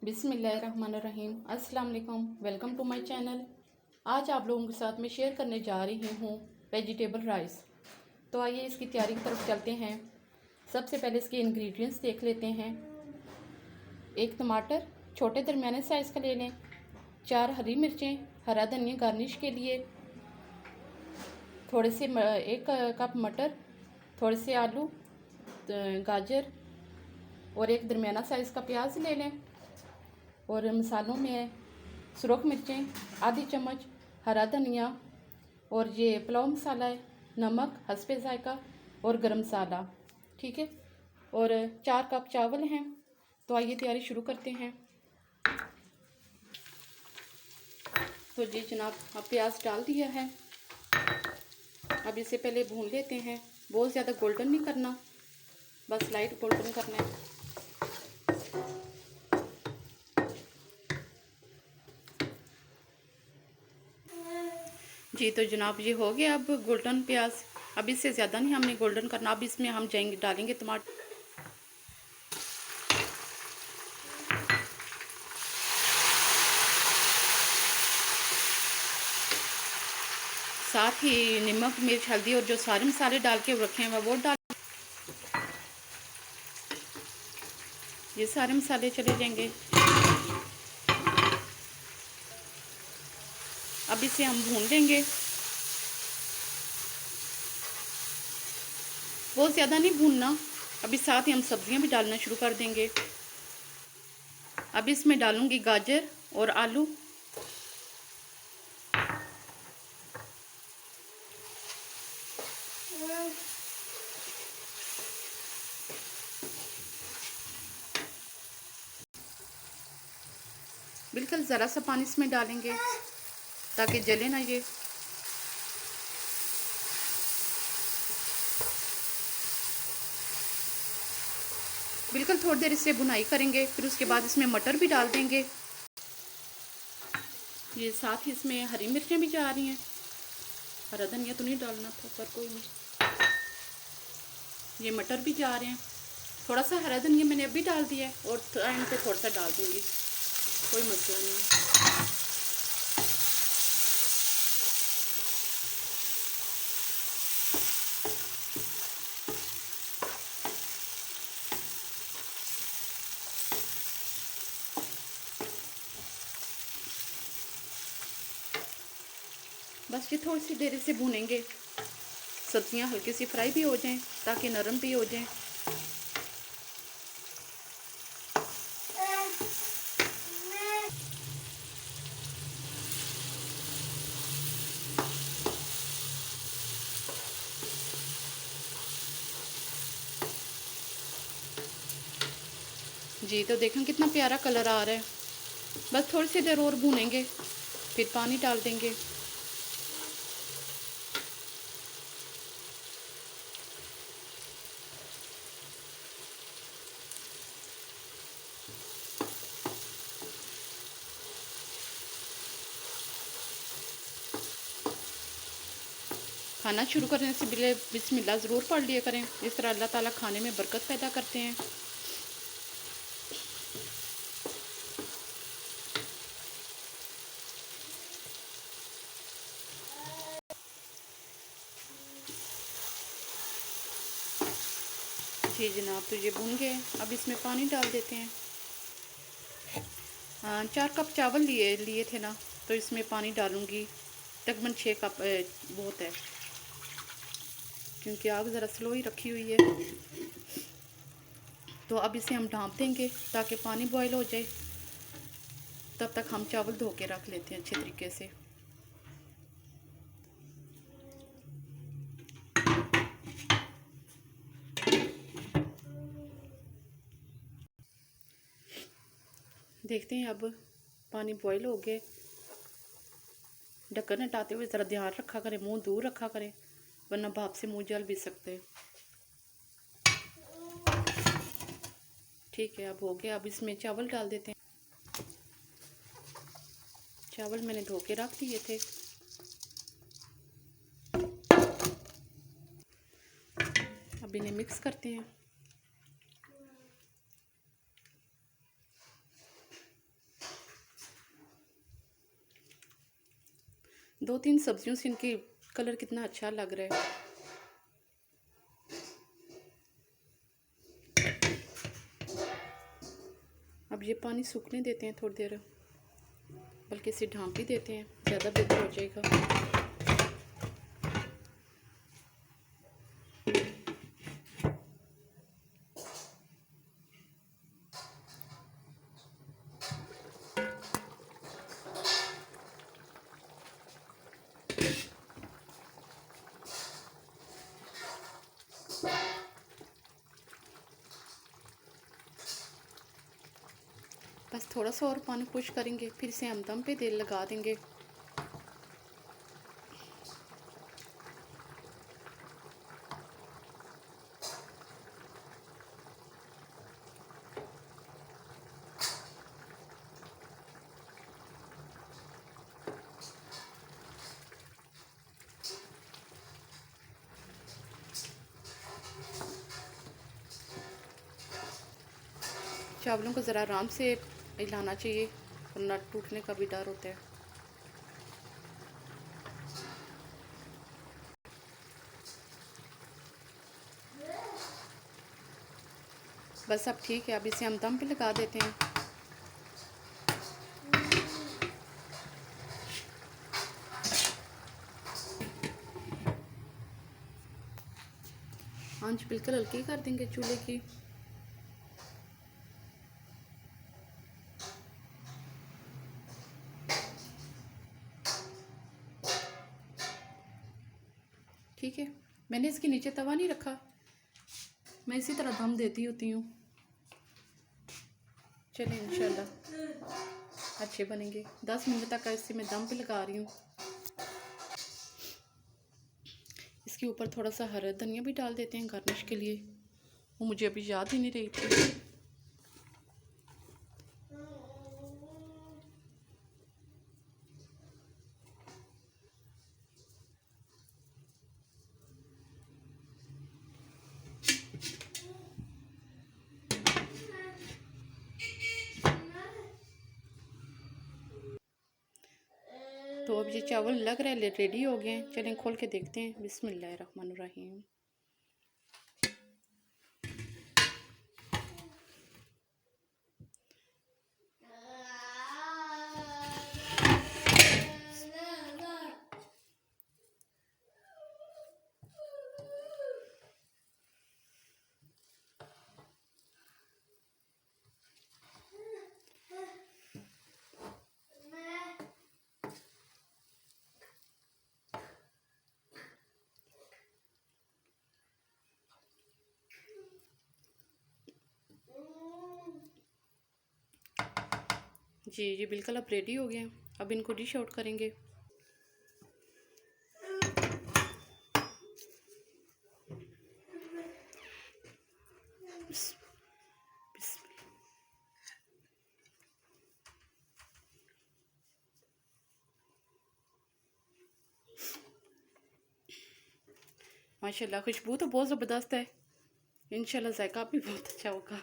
बिस्मिल्लाहिर्रहमानिर्रहीम। अस्सलाम वालेकुम। Welcome to my channel. आज आप लोगों के साथ मैं शेयर करने जा रही हूँ वेजिटेबल राइस। तो आइए इसकी तैयारी की तरफ चलते हैं। सबसे पहले इसके इंग्रेडिएंट्स देख लेते हैं। एक टमाटर छोटे दरमियाने साइज़ का ले लें, 4 हरी मिर्चें, हरा धनिया गार्निश के लिए, थोड़े से 1 कप मटर, थोड़े से आलू, गाजर और एक दरमियाना साइज़ का प्याज ले लें। और मसालों में सुरख मिर्चें आधी चम्मच, हरा धनिया और ये पुलाव मसाला है, नमक हस्बे जायका और गरम मसाला। ठीक है। और 4 कप चावल हैं। तो आइए तैयारी शुरू करते हैं। तो जी जनाब, अब प्याज डाल दिया है। अब इसे पहले भून लेते हैं। बहुत ज़्यादा गोल्डन नहीं करना, बस लाइट गोल्डन करना है। जी तो जनाब ये हो गया अब गोल्डन प्याज। अब इससे ज़्यादा नहीं हमने गोल्डन करना। अब इसमें हम डालेंगे टमाटर। साथ ही नमक मिर्च हल्दी और जो सारे मसाले डाल के रखे हैं वो डाल। ये सारे मसाले चले जाएंगे। अब इसे हम भून लेंगे। बहुत ज़्यादा नहीं भूनना। अभी साथ ही हम सब्जियां भी डालना शुरू कर देंगे। अब इसमें डालूंगी गाजर और आलू। बिल्कुल ज़रा सा पानी इसमें डालेंगे ताकि जले ना ये। बिल्कुल थोड़ी देर इससे भुनाई करेंगे। फिर उसके बाद इसमें मटर भी डाल देंगे। ये साथ ही इसमें हरी मिर्चें भी जा रही हैं। हरा धनिया तो नहीं डालना था पर कोई नहीं। ये मटर भी जा रहे हैं। थोड़ा सा हरा धनिया मैंने अभी डाल दिया है और टाइम पे थोड़ा सा डाल दूंगी, कोई मसला नहीं। बस ये थोड़ी सी देर से भूनेंगे। सब्जियां हल्की सी फ्राई भी हो जाएं ताकि नरम भी हो जाएं। जी तो देखें कितना प्यारा कलर आ रहा है। बस थोड़ी सी देर और भूनेंगे, फिर पानी डाल देंगे। खाना शुरू करने से पहले बिस्मिल्लाह ज़रूर पढ़ लिया करें। इस तरह अल्लाह ताला खाने में बरकत पैदा करते हैं। जी जनाब, तो ये भून गए। अब इसमें पानी डाल देते हैं। 4 कप चावल लिए थे ना, तो इसमें पानी डालूंगी तकरीबन 6 कप बहुत है, क्योंकि आग ज़रा स्लो ही रखी हुई है। तो अब इसे हम ढाँप देंगे ताकि पानी बॉयल हो जाए। तब तक हम चावल धो के रख लेते हैं अच्छे तरीके से। देखते हैं अब पानी बॉयल हो गए। ढक्कन हटाते हुए ज़रा ध्यान रखा करें, मुंह दूर रखा करें, वरना भाप से मुंह जल भी सकते हैं। ठीक है, अब हो गया। अब इसमें चावल डाल देते हैं। चावल मैंने धो के रख दिए थे। अब इन्हें मिक्स करते हैं। 2-3 सब्जियों से इनकी कलर कितना अच्छा लग रहा है। अब ये पानी सूखने देते हैं थोड़ी देर, बल्कि इसे ढाँप ही देते हैं, ज़्यादा बेहतर हो जाएगा। बस थोड़ा सा और पानी खुश करेंगे, फिर इसे हम दम पे तेल लगा देंगे। चावलों को ज़रा आराम से हिलाना चाहिए, वरना टूटने का भी डर होता है। बस अब ठीक है, अब इसे हम दम पे लगा देते हैं। आंच बिल्कुल हल्की कर देंगे चूल्हे की। ठीक है, मैंने इसके नीचे तवा नहीं रखा, मैं इसी तरह दम देती होती हूँ। चलिए इंशाल्लाह अच्छे बनेंगे। 10 मिनट तक इसे मैं दम पे लगा रही हूँ। इसके ऊपर थोड़ा सा हरा धनिया भी डाल देते हैं गार्निश के लिए, वो मुझे अभी याद ही नहीं रही थी। तो अब ये चावल लग रहा है रेडी हो गए हैं। चलें खोल के देखते हैं। बिस्मिल्लाहिर्रहमानिर्रहीम। जी ये बिल्कुल अब रेडी हो गए हैं। अब इनको डिश आउट करेंगे। माशाल्लाह खुशबू तो बहुत ज़बरदस्त है। इंशाल्लाह जायका भी बहुत अच्छा होगा।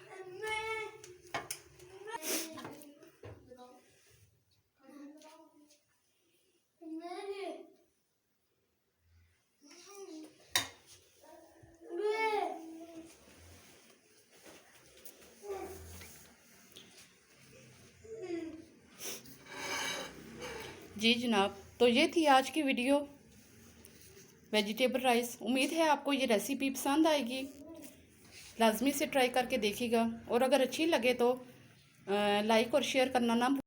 जी जनाब, तो ये थी आज की वीडियो वेजिटेबल राइस। उम्मीद है आपको ये रेसिपी पसंद आएगी। लाजमी से ट्राई करके देखिएगा, और अगर अच्छी लगे तो लाइक और शेयर करना ना